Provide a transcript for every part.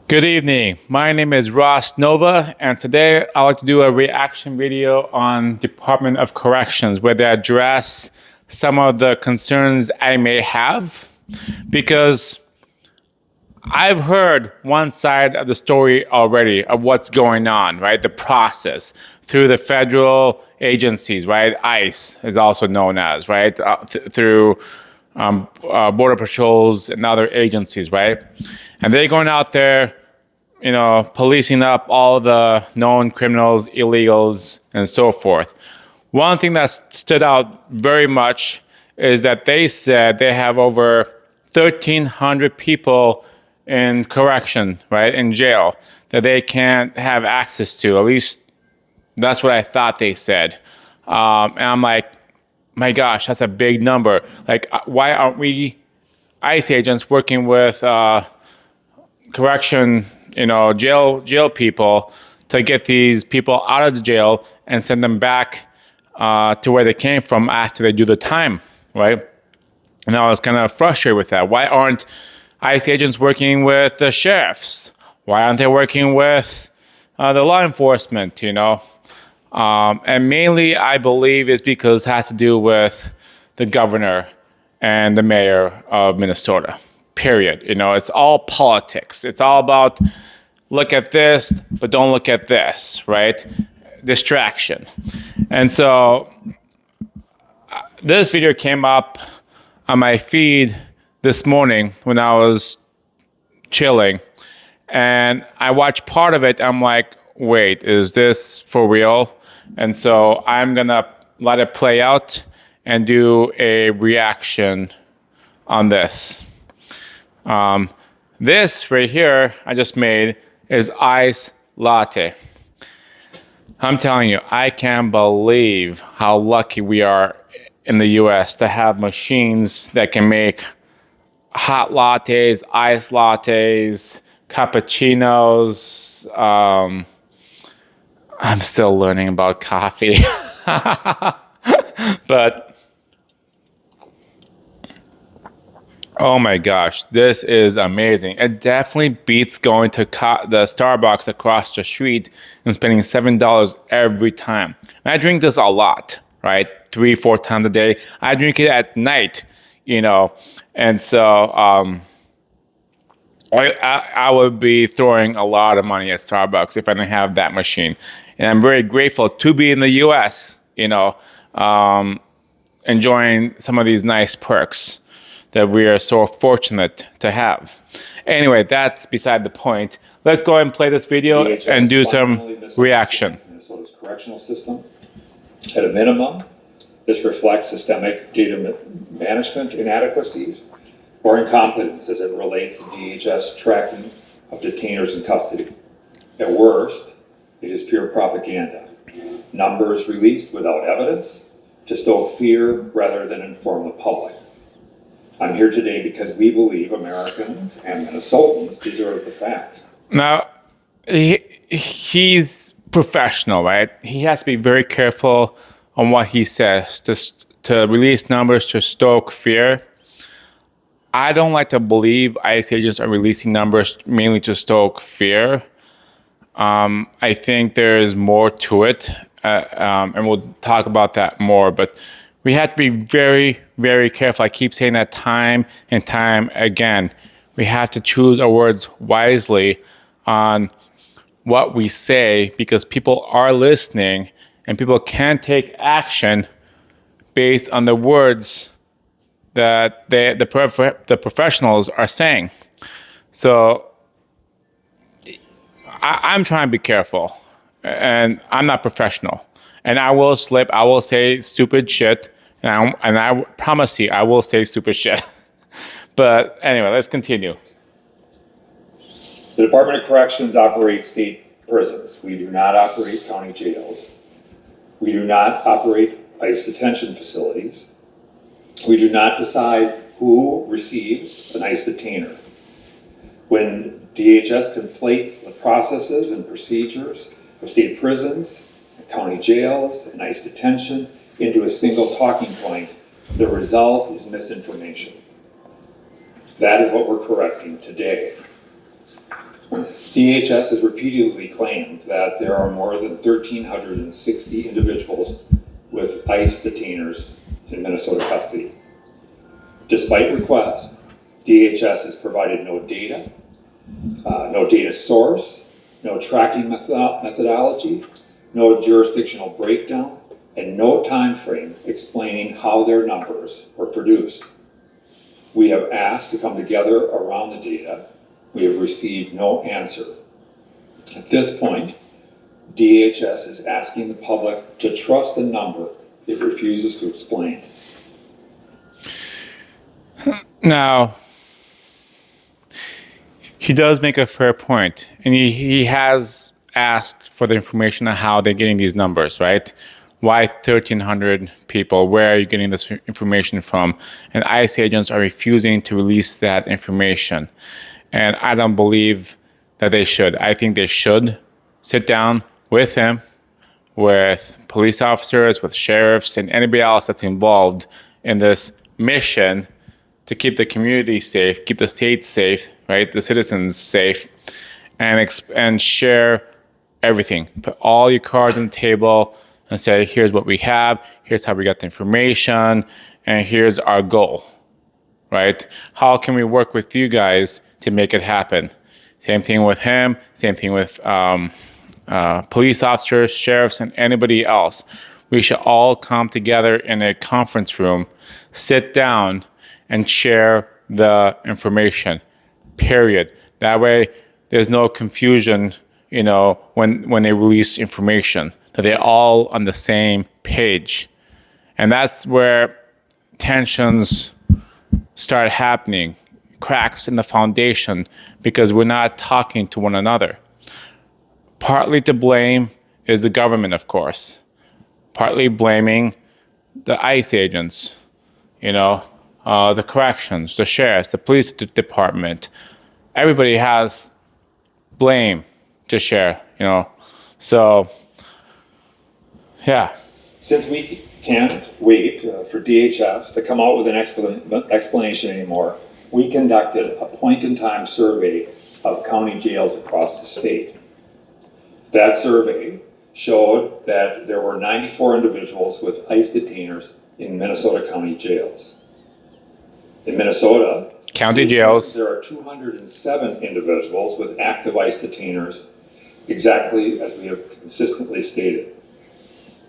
Good evening. My name is Ross Nova, and today I'd like to do a reaction video on Department of Corrections where they address some of the concerns I may have because I've heard one side of the story already of what's going on, right? The process through the federal agencies, right? ICE is also known as, right? Through Border Patrols and other agencies, right? And they're going out there, policing up all the known criminals, illegals, and so forth. One thing that stood out very much is that they said they have over 1,300 people in correction, right, in jail, that they can't have access to. At least that's what I thought they said. And I'm like, my gosh, that's a big number. Like, why aren't we ICE agents working with correction, jail people to get these people out of the jail and send them back to where they came from after they do the time, right? And I was kind of frustrated with that. Why aren't ICE agents working with the sheriffs? Why aren't they working with the law enforcement, And mainly, I believe, is because it has to do with the governor and the mayor of Minnesota, period. It's all politics. It's all about look at this, but don't look at this, right? Distraction. And so this video came up on my feed this morning when I was chilling, and I watched part of it. I'm like, wait, is this for real? And so I'm gonna let it play out and do a reaction on this. This right here I just made is ice latte. I'm telling you, I can't believe how lucky we are in the US to have machines that can make hot lattes, iced lattes, cappuccinos. I'm still learning about coffee. But oh my gosh, this is amazing. It definitely beats going to the Starbucks across the street and spending $7 every time. And I drink this a lot, right? 3-4 times a day. I drink it at night, And so I would be throwing a lot of money at Starbucks if I didn't have that machine. And I'm very grateful to be in the US, enjoying some of these nice perks that we are so fortunate to have. Anyway, that's beside the point. Let's go ahead and play this video and do some reaction. Minnesota's correctional system. At a minimum, this reflects systemic data management inadequacies or incompetence as it relates to DHS tracking of detainers in custody. At worst, it is pure propaganda. Numbers released without evidence to stoke fear rather than inform the public. I'm here today because we believe Americans and Minnesotans deserve the facts. Now, he's professional, right? He has to be very careful on what he says to release numbers to stoke fear. I don't like to believe ICE agents are releasing numbers mainly to stoke fear. I think there is more to it, and we'll talk about that more. But we have to be very, very careful. I keep saying that time and time again. We have to choose our words wisely on what we say because people are listening and people can take action based on the words that the professionals are saying. So I'm trying to be careful, and I'm not professional. And I will slip. I will say stupid shit, and I promise you, I will say stupid shit. But anyway, let's continue. The Department of Corrections operates state prisons. We do not operate county jails. We do not operate ICE detention facilities. We do not decide who receives an ICE detainer. When DHS conflates the processes and procedures of state prisons, county jails, and ICE detention into a single talking point, the result is misinformation. That is what we're correcting today. DHS has repeatedly claimed that there are more than 1,360 individuals with ICE detainers in Minnesota custody. Despite requests, DHS has provided no data, no data source, no tracking methodology, no jurisdictional breakdown, and no time frame explaining how their numbers were produced. We have asked to come together around the data. We have received no answer. At this point, DHS is asking the public to trust a number it refuses to explain. Now, he does make a fair point, and he has asked for the information on how they're getting these numbers, right? Why 1,300 people? Where are you getting this information from? And ICE agents are refusing to release that information. And I don't believe that they should. I think they should sit down with him, with police officers, with sheriffs, and anybody else that's involved in this mission to keep the community safe, keep the state safe, right? The citizens safe, and share everything. Put all your cards on the table and say, here's what we have, here's how we got the information, and here's our goal, right? How can we work with you guys to make it happen? Same thing with him, same thing with police officers, sheriffs, and anybody else. We should all come together in a conference room, sit down, and share the information, period. That way, there's no confusion, when they release information, that they're all on the same page. And that's where tensions start happening, cracks in the foundation, because we're not talking to one another. Partly to blame is the government, of course. Partly blaming the ICE agents, the corrections, the sheriffs, the police department. Everybody has blame to share, So, yeah. Since we can't wait for DHS to come out with an explanation anymore, we conducted a point-in-time survey of county jails across the state. That survey showed that there were 94 individuals with ICE detainers in Minnesota county jails. In Minnesota, County jails. There are 207 individuals with active ICE detainers, exactly as we have consistently stated.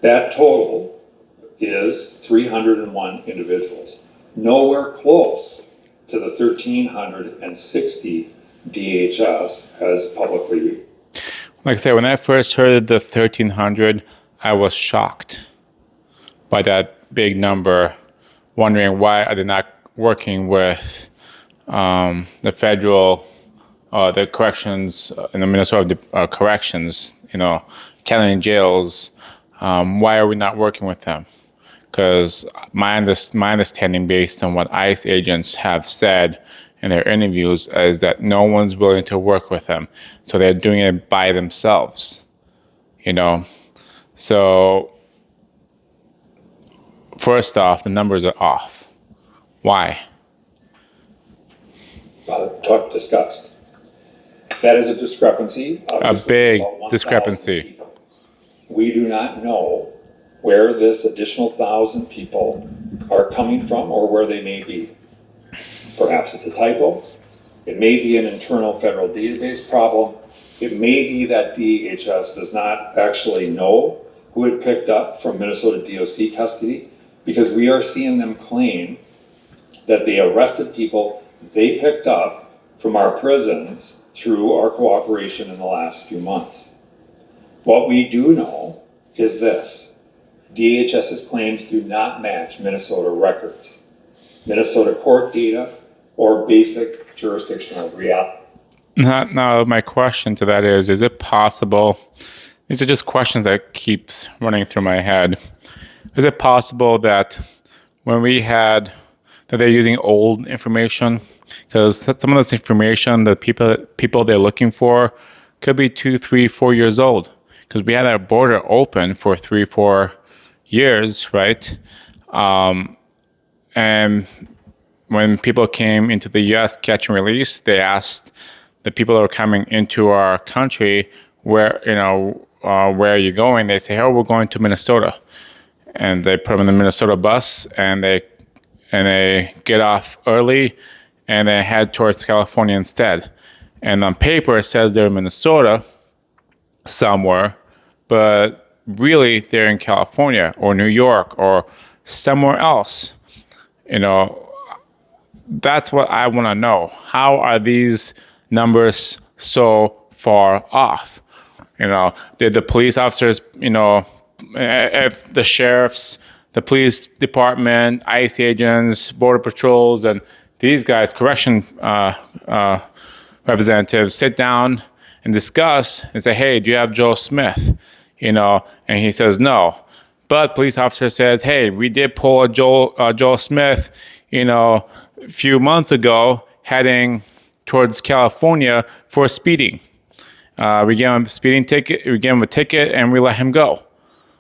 That total is 301 individuals, nowhere close to the 1,360 DHS has publicly. Like I said, when I first heard the 1,300, I was shocked by that big number, wondering why are they not working with the federal, the corrections in the Minnesota corrections, county jails. Why are we not working with them? Because my understanding, based on what ICE agents have said in their interviews, is that no one's willing to work with them. So they're doing it by themselves, So first off, the numbers are off. Why? Discussed. That is a discrepancy. A big discrepancy. We do not know where this additional 1,000 people are coming from or where they may be. Perhaps it's a typo. It may be an internal federal database problem. It may be that DHS does not actually know who it picked up from Minnesota DOC custody, because we are seeing them claim that they arrested people they picked up from our prisons through our cooperation in the last few months. What we do know is this: DHS's claims do not match Minnesota records, Minnesota court data, or basic jurisdictional reality. Now, my question to that is it possible, these are just questions that keeps running through my head. Is it possible that when that they're using old information? Because some of this information, the people they're looking for could be 2, 3, 4 years old. Because we had our border open for 3, 4 years, right? And when people came into the U.S. catch and release, they asked the people who are coming into our country, where where are you going? They say, oh, we're going to Minnesota, and they put them in the Minnesota bus, and they get off early, and they head towards California instead. And on paper, it says they're in Minnesota somewhere, but really they're in California or New York or somewhere else. That's what I want to know. How are these numbers so far off? Did the police officers, if the sheriffs, the police department, ICE agents, border patrols, and these guys, correction representatives, sit down and discuss and say, hey, do you have Joe Smith? And he says no. But police officer says, hey, we did pull a Joe Smith, a few months ago, heading towards California for speeding. We gave him a speeding ticket, we gave him a ticket, and we let him go.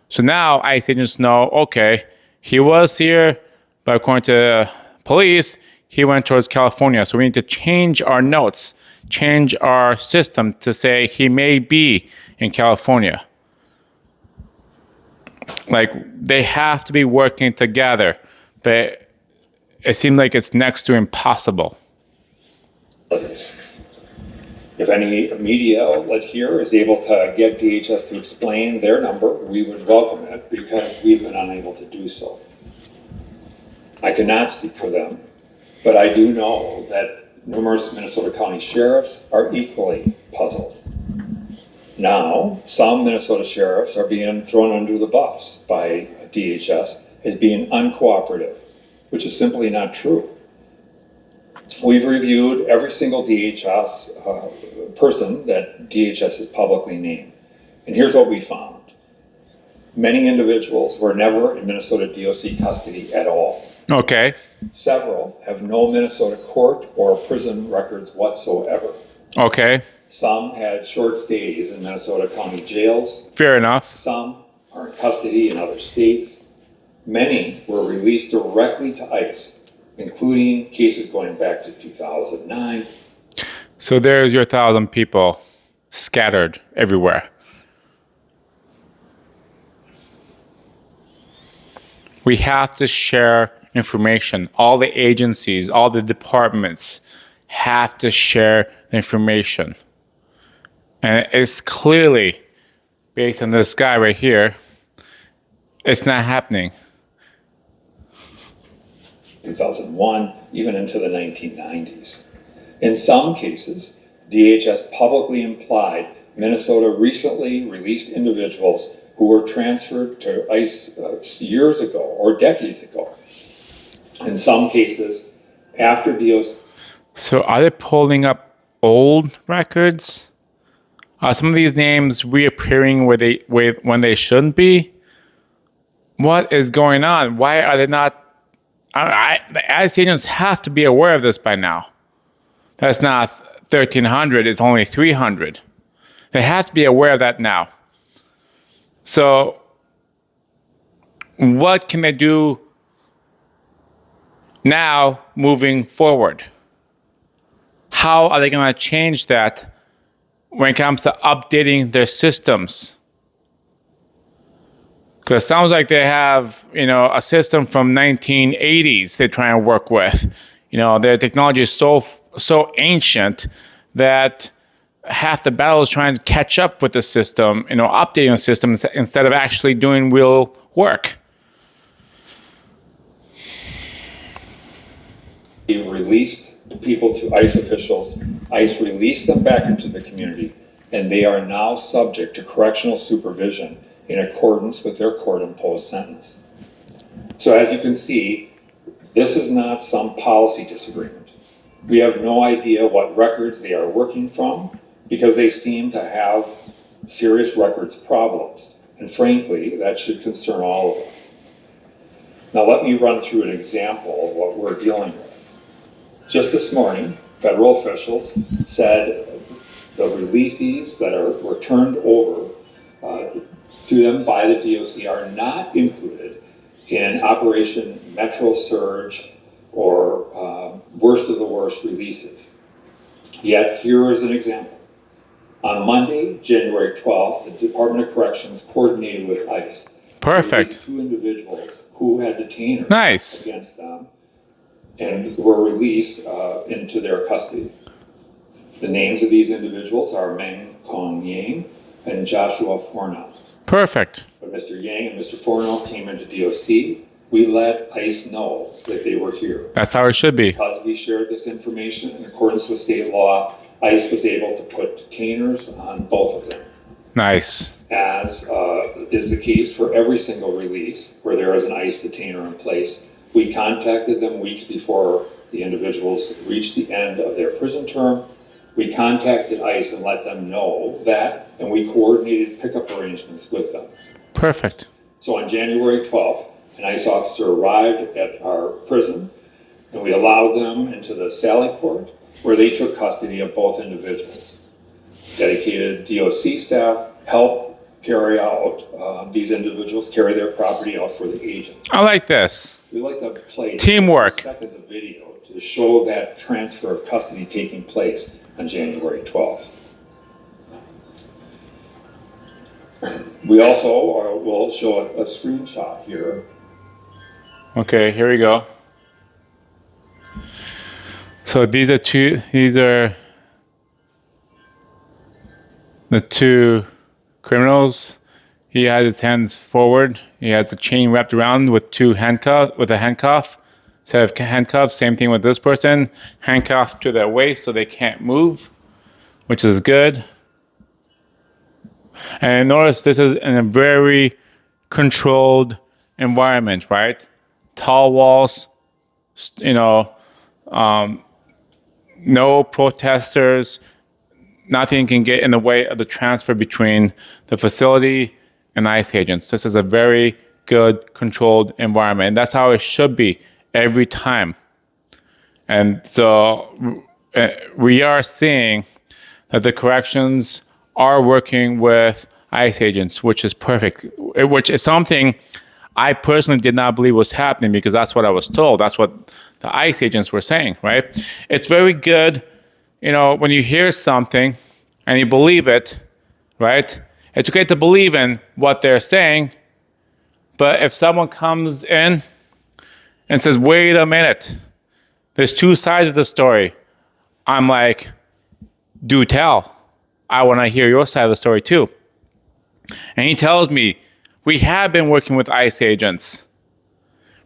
So now ICE agents know, okay, he was here, but according to police, he went towards California. So we need to change our notes, change our system to say he may be in California. Like, they have to be working together, but it seems like it's next to impossible. If any media outlet here is able to get DHS to explain their number, we would welcome it, because we've been unable to do so. I cannot speak for them, but I do know that numerous Minnesota County sheriffs are equally puzzled. Now, some Minnesota sheriffs are being thrown under the bus by DHS as being uncooperative, which is simply not true. We've reviewed every single DHS person that DHS has publicly named. And here's what we found. Many individuals were never in Minnesota DOC custody at all. Okay. Several have no Minnesota court or prison records whatsoever. Okay. Some had short stays in Minnesota County jails. Fair enough. Some are in custody in other states. Many were released directly to ICE, including cases going back to 2009. So there's your 1,000 people scattered everywhere. We have to share information. All the agencies, all the departments have to share information. And it's clearly, based on this guy right here, it's not happening. 2001, even into the 1990s. In some cases, DHS publicly implied Minnesota recently released individuals who were transferred to ICE years ago or decades ago. In some cases, after DOC. So are they pulling up old records? Are some of these names reappearing when they shouldn't be? What is going on? Why are they not? The ICE agents have to be aware of this by now. That's not 1,300, it's only 300. They have to be aware of that now. So what can they do now moving forward? How are they going to change that when it comes to updating their systems? Because it sounds like they have, a system from 1980s they try and work with. Their technology is so ancient that half the battle is trying to catch up with the system, updating the system instead of actually doing real work. They released people to ICE officials. ICE released them back into the community, and they are now subject to correctional supervision in accordance with their court-imposed sentence. So as you can see, this is not some policy disagreement. We have no idea what records they are working from, because they seem to have serious records problems. And frankly, that should concern all of us. Now let me run through an example of what we're dealing with. Just this morning, federal officials said the releasees that were turned over to them by the DOC are not included in Operation Metro Surge or worst of the worst releases. Yet here is an example. On Monday, January 12th, the Department of Corrections coordinated with ICE. Perfect. These two individuals who had detainers Nice. against them and were released into their custody. The names of these individuals are Meng Kong Yang and Joshua Forno. Perfect. When Mr. Yang and Mr. Forno came into DOC, we let ICE know that they were here. That's how it should be. Because we shared this information in accordance with state law, ICE was able to put detainers on both of them. Nice. As is the case for every single release where there is an ICE detainer in place. We contacted them weeks before the individuals reached the end of their prison term. We contacted ICE and let them know that, and we coordinated pickup arrangements with them. Perfect. So on January 12th, an ICE officer arrived at our prison, and we allowed them into the Sally Port, where they took custody of both individuals. Dedicated DOC staff helped carry out, these individuals carry their property out for the agent. I like this. We like to play Teamwork. seconds of video to show that transfer of custody taking place on January 12th. We also will show a screenshot here. Okay, here we go. So these are the two criminals. He has his hands forward. He has a chain wrapped around with a handcuff. Instead of handcuffs, same thing with this person. Handcuffed to their waist so they can't move, which is good. And notice this is in a very controlled environment, right? Tall walls, no protesters. Nothing can get in the way of the transfer between the facility and ICE agents. This is a very good, controlled environment. And that's how it should be every time. And so we are seeing that the corrections are working with ICE agents, which is perfect, which is something I personally did not believe was happening because that's what I was told. That's what the ICE agents were saying, right? It's very good, when you hear something and you believe it, right? It's okay to believe in what they're saying, but if someone comes in and says, wait a minute, there's two sides of the story, I'm like, do tell. I want to hear your side of the story too. And he tells me, we have been working with ICE agents.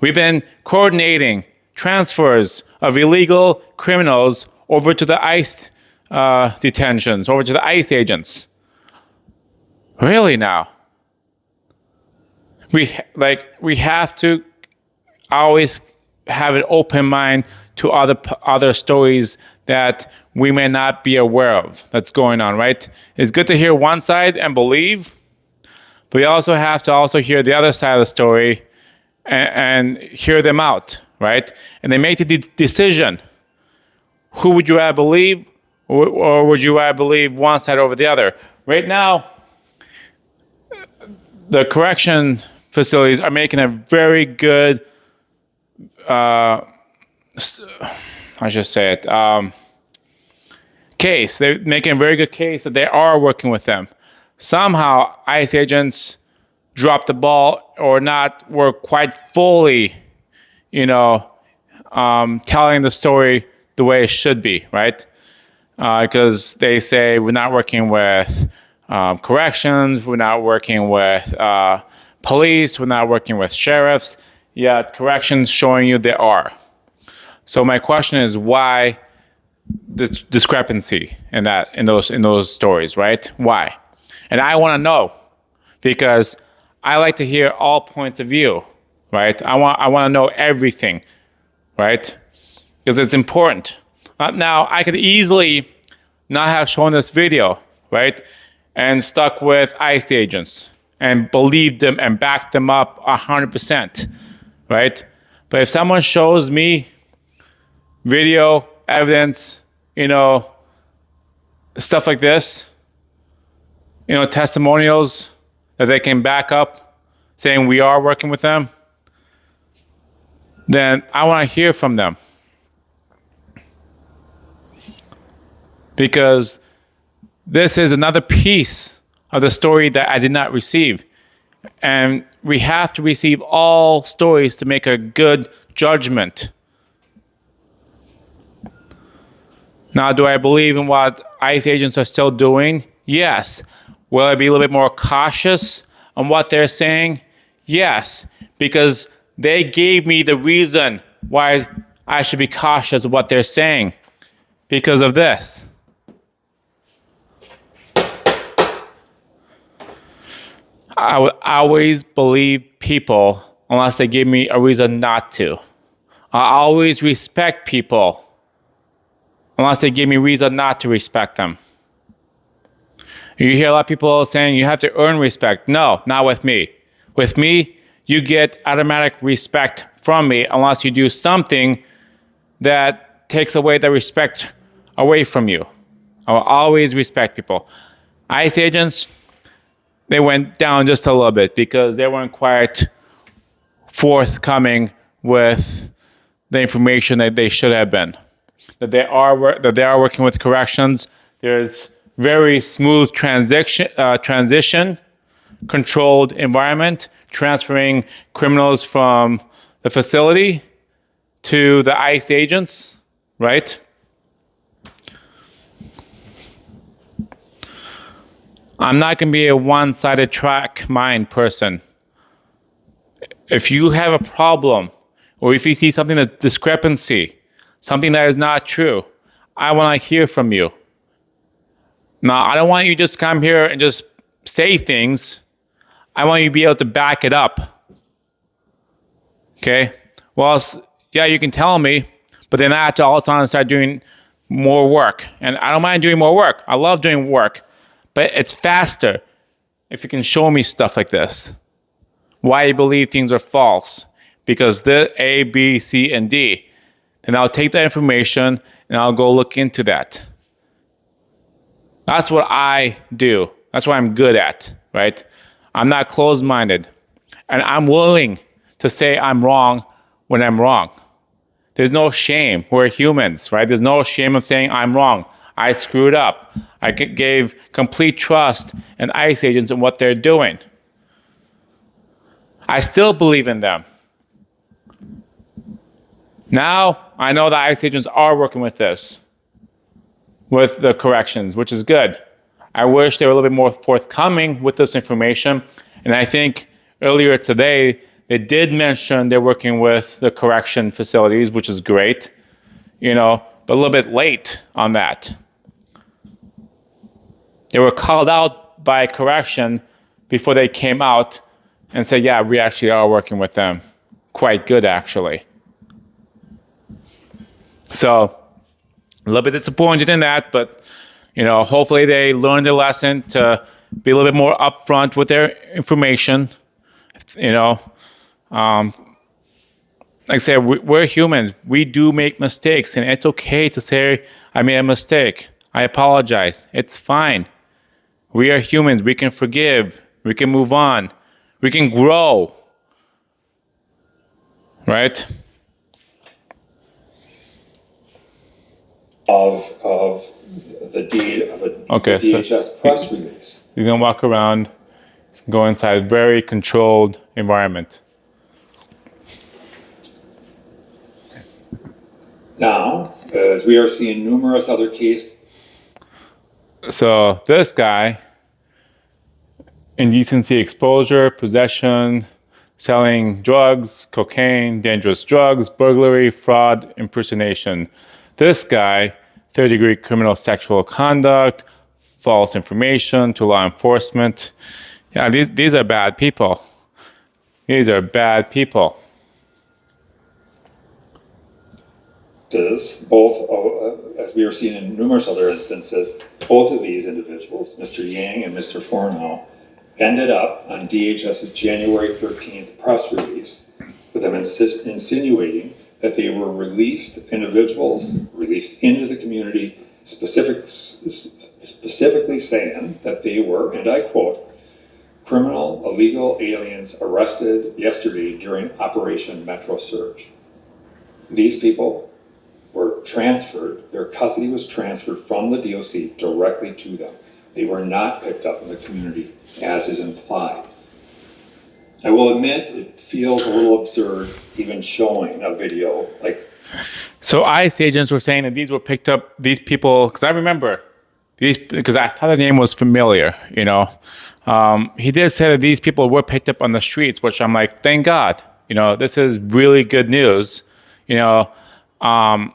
We've been coordinating transfers of illegal criminals over to the ICE detentions, over to the ICE agents. Really now? We have to always have an open mind to other stories that we may not be aware of that's going on, right? It's good to hear one side and believe, but we also have to hear the other side of the story and hear them out, right? And they make the decision. Who would you rather believe, or would you rather believe one side over the other? Right now, the correction facilities are making a very good, case. They're making a very good case that they are working with them. Somehow, ICE agents dropped the ball or not were quite fully, telling the story the way it should be, right? Because they say we're not working with corrections, we're not working with police, we're not working with sheriffs, yet corrections showing you they are. So my question is, why the discrepancy in those stories, right? Why? And I want to know, because I like to hear all points of view, right? I want to know everything, right? Because it's important. Now, I could easily not have shown this video, right? And stuck with ICE agents and believed them and backed them up 100%, right? But if someone shows me video, evidence, stuff like this, testimonials that they can back up saying we are working with them, then I want to hear from them. because this is another piece of the story that I did not receive. And we have to receive all stories to make a good judgment. Now, do I believe in what ICE agents are still doing? Yes. Will I be a little bit more cautious on what they're saying? Yes, because they gave me the reason why I should be cautious of what they're saying. Because of this. I would always believe people unless they give me a reason not to. I always respect people unless they give me reason not to respect them. You hear a lot of people saying you have to earn respect. No, not with me. With me, you get automatic respect from me unless you do something that takes away the respect away from you. I will always respect people. ICE agents, they went down just a little bit because they weren't quite forthcoming with the information that they should have been. That they are working with corrections. There's very smooth transition, controlled environment, transferring criminals from the facility to the ICE agents, right? I'm not going to be a one-sided track mind person. If you have a problem, or if you see something that's discrepancy, something that is not true, I want to hear from you. Now, I don't want you to just come here and just say things. I want you to be able to back it up. Okay? Well, yeah, you can tell me, but then I have to all of a sudden start doing more work. And I don't mind doing more work. I love doing work. But it's faster if you can show me stuff like this. Why you believe things are false. Because the A, B, C, and D. Then I'll take that information and I'll go look into that. That's what I do. That's what I'm good at, right? I'm not closed-minded. And I'm willing to say I'm wrong when I'm wrong. There's no shame. We're humans, right? There's no shame of saying I'm wrong. I screwed up. I gave complete trust in ICE agents and what they're doing. I still believe in them. Now, I know that ICE agents are working with this, with the corrections, which is good. I wish they were a little bit more forthcoming with this information. And I think earlier today, they did mention they're working with the correction facilities, which is great, but a little bit late on that. They were called out by correction before they came out and said, yeah, we actually are working with them. Quite good, actually. So, a little bit disappointed in that, but, hopefully they learned their lesson to be a little bit more upfront with their information. Like I said, we're humans. We do make mistakes, and it's okay to say, I made a mistake. I apologize. It's fine. We are humans. We can forgive. We can move on. We can grow. Right? Of the DHS press release. You're going to walk around, go inside a very controlled environment. Now, as we are seeing numerous other cases. So this guy, indecency exposure, possession, selling drugs, cocaine, dangerous drugs, burglary, fraud, impersonation. This guy, third-degree criminal sexual conduct, false information to law enforcement. Yeah, these are bad people. These are bad people. Both, as we are seeing in numerous other instances, both of these individuals, Mr. Yang and Mr. Fornow, ended up on DHS's January 13th press release with them insinuating that they were released individuals, released into the community, specifically saying that they were, and I quote, criminal illegal aliens arrested yesterday during Operation Metro Surge. These people were transferred, their custody was transferred from the DOC directly to them. They were not picked up in the community, as is implied. I will admit it feels a little absurd even showing a video like. So ICE agents were saying that these were picked up, these people, because I remember these, because I thought the name was familiar, you know. He did say that these people were picked up on the streets, which I'm like, thank God, you know, this is really good news, you know. And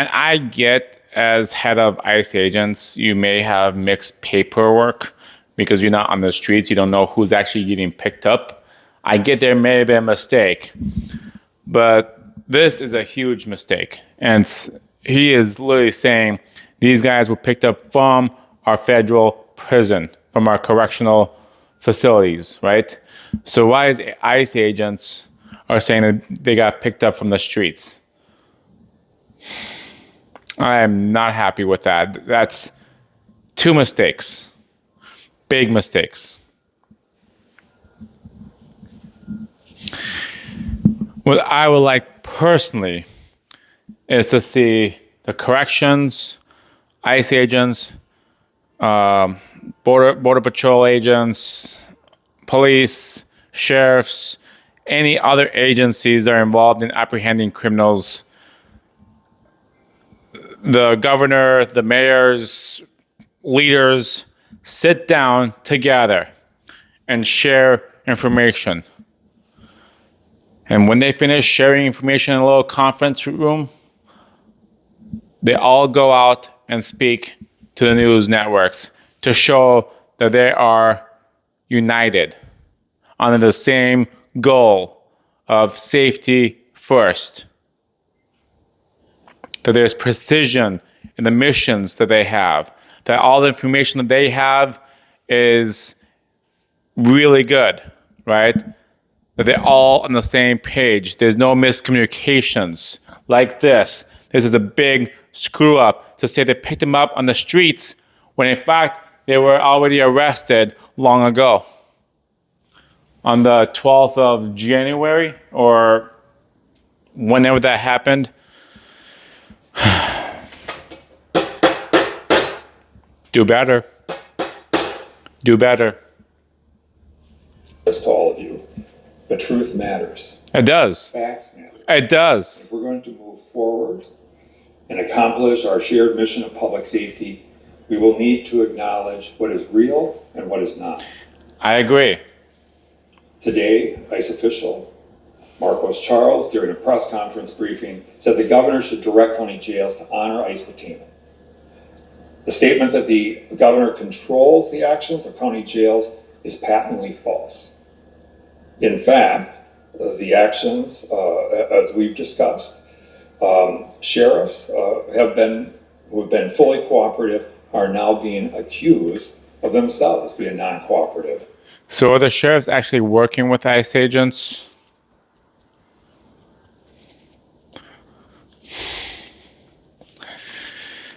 I get, as head of ICE agents, you may have mixed paperwork because you're not on the streets, you don't know who's actually getting picked up. I get there may have been a mistake, but this is a huge mistake. And he is literally saying these guys were picked up from our federal prison, from our correctional facilities, right? So why is ICE agents are saying that they got picked up from the streets? I am not happy with that. That's two mistakes, big mistakes. What I would like personally is to see the corrections, ICE agents, border patrol agents, police, sheriffs, any other agencies that are involved in apprehending criminals, the governor, the mayors, leaders, sit down together and share information. And when they finish sharing information in a little conference room, they all go out and speak to the news networks to show that they are united under the same goal of safety first. That there's precision in the missions that they have, that all the information that they have is really good, right? That they're all on the same page. There's no miscommunications like this. This is a big screw up to say they picked them up on the streets when in fact they were already arrested long ago. On the 12th of January or whenever that happened. Do better. Do better. To all of you, the truth matters. It does. Facts matter. It does. If we're going to move forward and accomplish our shared mission of public safety, we will need to acknowledge what is real and what is not. I agree. Today, ICE official Marcos Charles, during a press conference briefing, said the governor should direct county jails to honor ICE detainment. The statement that the governor controls the actions of county jails is patently false. In fact, the actions, as we've discussed, sheriffs who have been fully cooperative are now being accused of themselves being non-cooperative. So are the sheriffs actually working with ICE agents?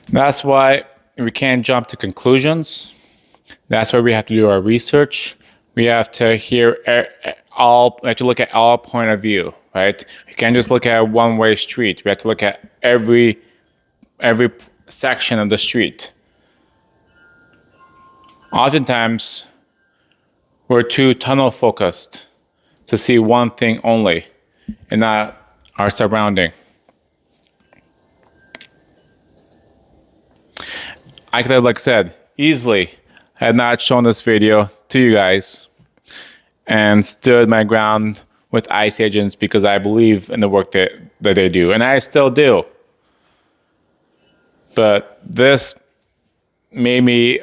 That's why we can't jump to conclusions. That's why we have to do our research. We have to hear we have to look at all point of view, right? We can't just look at a one-way street. We have to look at every section of the street. Oftentimes, we're too tunnel focused to see one thing only and not our surrounding. I could have, like I said, easily had not shown this video to you guys and stood my ground with ICE agents because I believe in the work that they do, and I still do. But this made me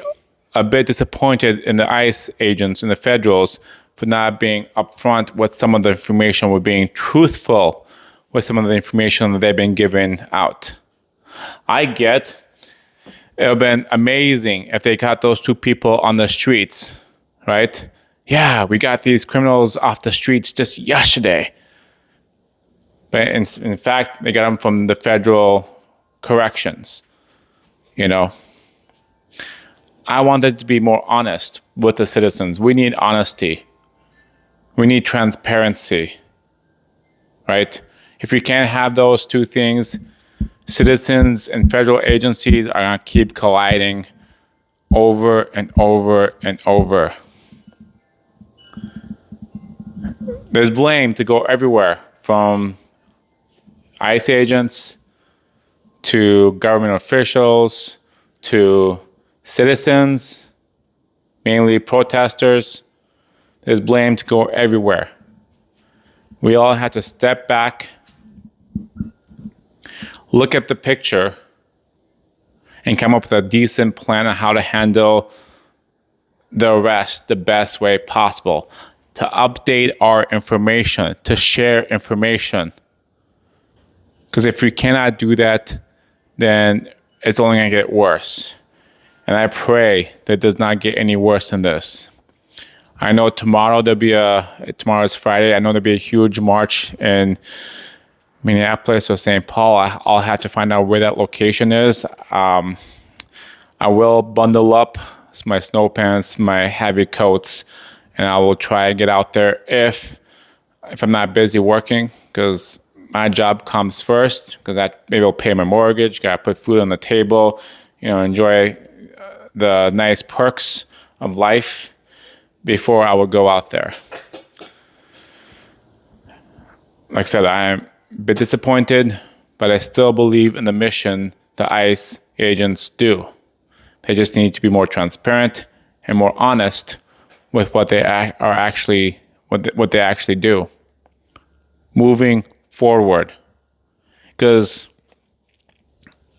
a bit disappointed in the ICE agents and the federals for not being upfront with some of the information, with being truthful with some of the information that they've been giving out. I get it would have been amazing if they got those two people on the streets, right? Yeah, we got these criminals off the streets just yesterday. But in fact, they got them from the federal corrections, you know? I wanted to be more honest with the citizens. We need honesty. We need transparency, right? If we can't have those two things, citizens and federal agencies are going to keep colliding over and over and over. There's blame to go everywhere, from ICE agents to government officials to citizens, mainly protesters. There's blame to go everywhere. We all have to step back, look at the picture, and come up with a decent plan on how to handle the arrest the best way possible, to update our information, to share information. Because if we cannot do that, then it's only going to get worse. And I pray that it does not get any worse than this. I know tomorrow tomorrow's Friday, I know there'll be a huge march in Minneapolis or St. Paul. I'll have to find out where that location is. I will bundle up my snow pants, my heavy coats, and I will try and get out there if I'm not busy working, because my job comes first, because that maybe will pay my mortgage, gotta put food on the table, enjoy the nice perks of life before I will go out there. Like I said, I am a bit disappointed, but I still believe in the mission the ICE agents do. They just need to be more transparent and more honest with what they actually do moving forward. Because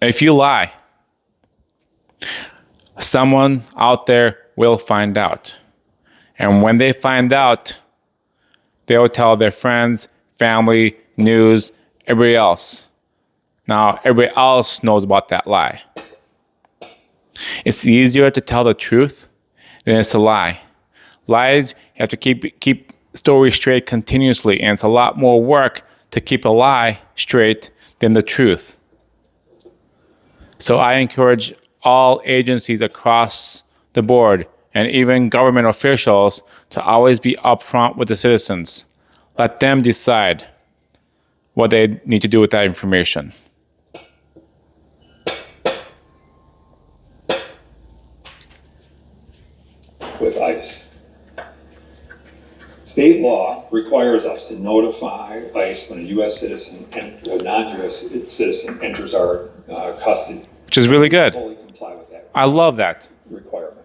if you lie, someone out there will find out. And when they find out, they'll tell their friends, family, news, everybody else. Now, everybody else knows about that lie. It's easier to tell the truth than it's to lie. Lies, you have to keep stories straight continuously, and it's a lot more work to keep a lie straight than the truth. So I encourage all agencies across the board, and even government officials, to always be upfront with the citizens. Let them decide what they need to do with that information. With ICE. State law requires us to notify ICE when a U.S. citizen and a non-U.S. citizen enters our custody. Which is really good. Fully comply with that I love that. requirement.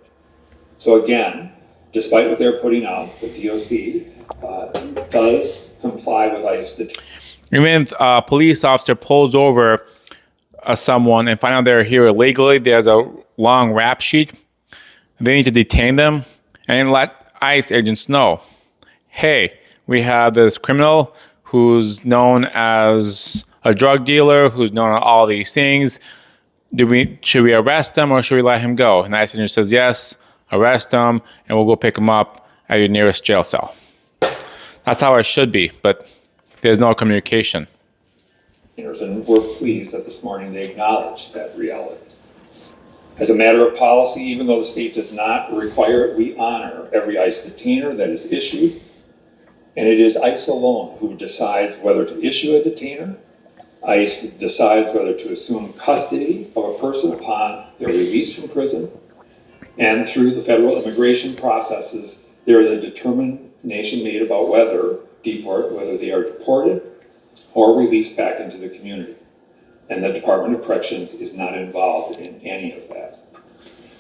So again, despite what they're putting out, the DOC does comply with ICE. Even if a police officer pulls over someone and find out they're here illegally, there's a long rap sheet. They need to detain them and let ICE agents know, hey, we have this criminal who's known as a drug dealer, who's known on all these things. Should we arrest him or should we let him go? And the ICE agent says, yes, arrest him, and we'll go pick him up at your nearest jail cell. That's how it should be, but there's no communication. And we're pleased that this morning they acknowledged that reality. As a matter of policy, even though the state does not require it, we honor every ICE detainer that is issued. And it is ICE alone who decides whether to issue a detainer. ICE decides whether to assume custody of a person upon their release from prison. And through the federal immigration processes, there is a determination made about whether they are deported or released back into the community. And the Department of Corrections is not involved in any of that.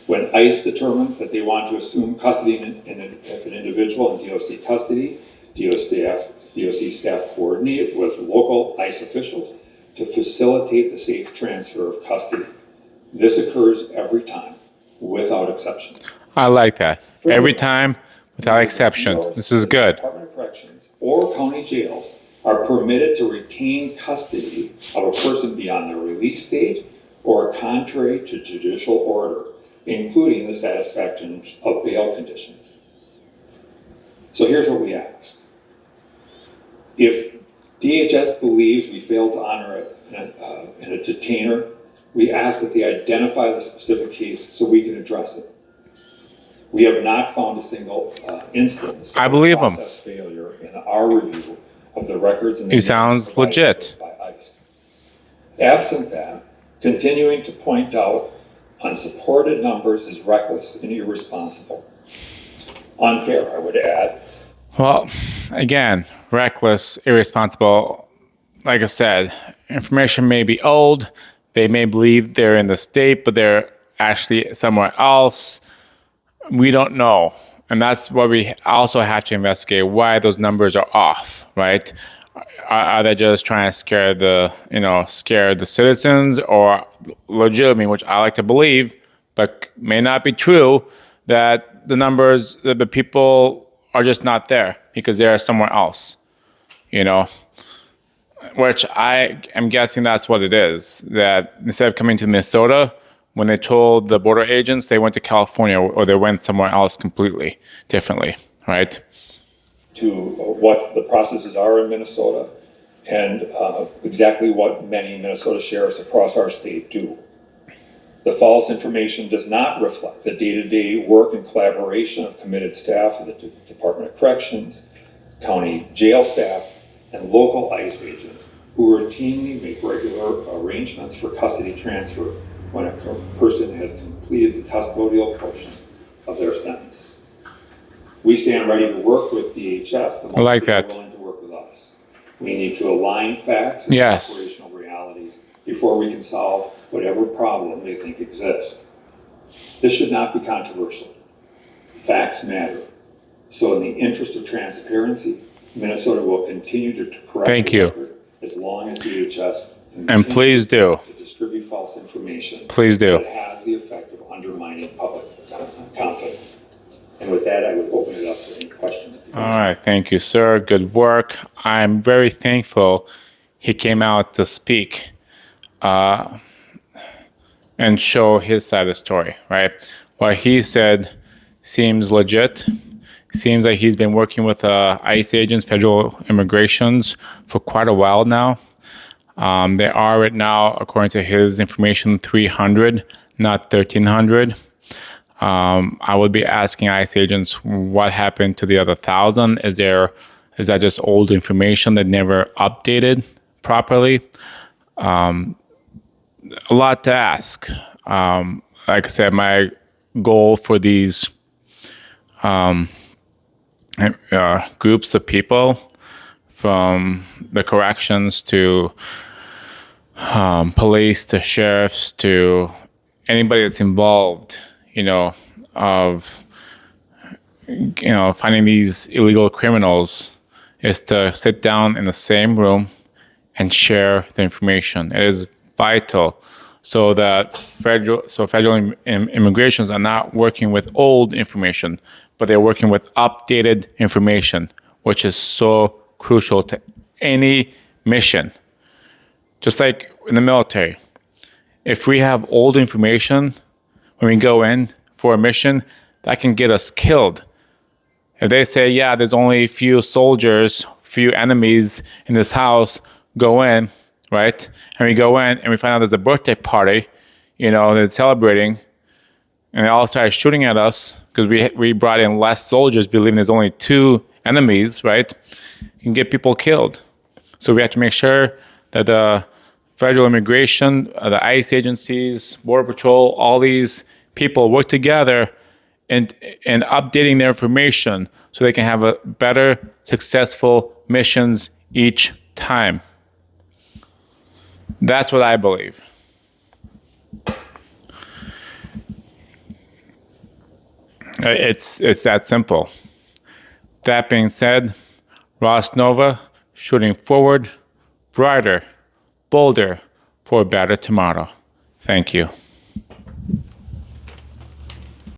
When ICE determines that they want to assume custody of an individual in DOC custody, DOC staff coordinate with local ICE officials to facilitate the safe transfer of custody. This occurs every time, without exception. I like that. Every time, without exception. This is good. Department of Corrections or county jails are permitted to retain custody of a person beyond their release date or contrary to judicial order, including the satisfaction of bail conditions. So here's what we ask. If DHS believes we failed to honor a detainer, we ask that they identify the specific case so we can address it. We have not found a single instance I believe of process failure in our review of the records. And he sounds legit. By ICE. Absent that, continuing to point out unsupported numbers is reckless and irresponsible. Unfair, I would add. Well, again, reckless, irresponsible. Like I said, information may be old. They may believe they're in the state, but they're actually somewhere else. We don't know. And that's what we also have to investigate, why those numbers are off, right? Are they just trying to scare the citizens, or legitimately, which I like to believe, but may not be true, that the numbers, that the people are just not there because they're somewhere else, which I am guessing that's what it is, that instead of coming to Minnesota, when they told the border agents, they went to California, or they went somewhere else completely differently, right? To what the processes are in Minnesota and exactly what many Minnesota sheriffs across our state do. The false information does not reflect the day-to-day work and collaboration of committed staff of the Department of Corrections, county jail staff, and local ICE agents who routinely make regular arrangements for custody transfer when a person has completed the custodial portion of their sentence. We stand ready to work with DHS the moment they're willing to work with us. We need to align facts and operational realities before we can solve whatever problem they think exists. This should not be controversial. Facts matter. So in the interest of transparency, Minnesota will continue to correct the record as long as DHS and please do to distribute false information. Please do. That has the effect of undermining public confidence. And with that, I would open it up for any questions. All right. Thank you, sir. Good work. I'm very thankful he came out to speak and show his side of the story, right? What he said seems legit. Seems like he's been working with ICE agents, federal immigrations, for quite a while now. There are right now, according to his information, 300, not 1,300. I would be asking ICE agents what happened to the other 1,000. Is that just old information that never updated properly? A lot to ask. Like I said, my goal for these groups of people, from the corrections to police to sheriffs to anybody that's involved, of finding these illegal criminals, is to sit down in the same room and share the information. It is vital so that federal immigrations are not working with old information, but they're working with updated information, which is so crucial to any mission. Just like in the military, if we have old information when we go in for a mission, that can get us killed. If they say, yeah, there's only a few soldiers, few enemies in this house, go in, right? And we go in and we find out there's a birthday party, they're celebrating, and they all start shooting at us because we brought in less soldiers, believing there's only 2 enemies, right? You can get people killed. So we have to make sure that the federal immigration, the ICE agencies, Border Patrol, all these people work together in updating their information so they can have a better, successful missions each time. That's what I believe. It's that simple. That being said, Ross Nova, shooting forward, brighter, bolder, for a better tomorrow. Thank you.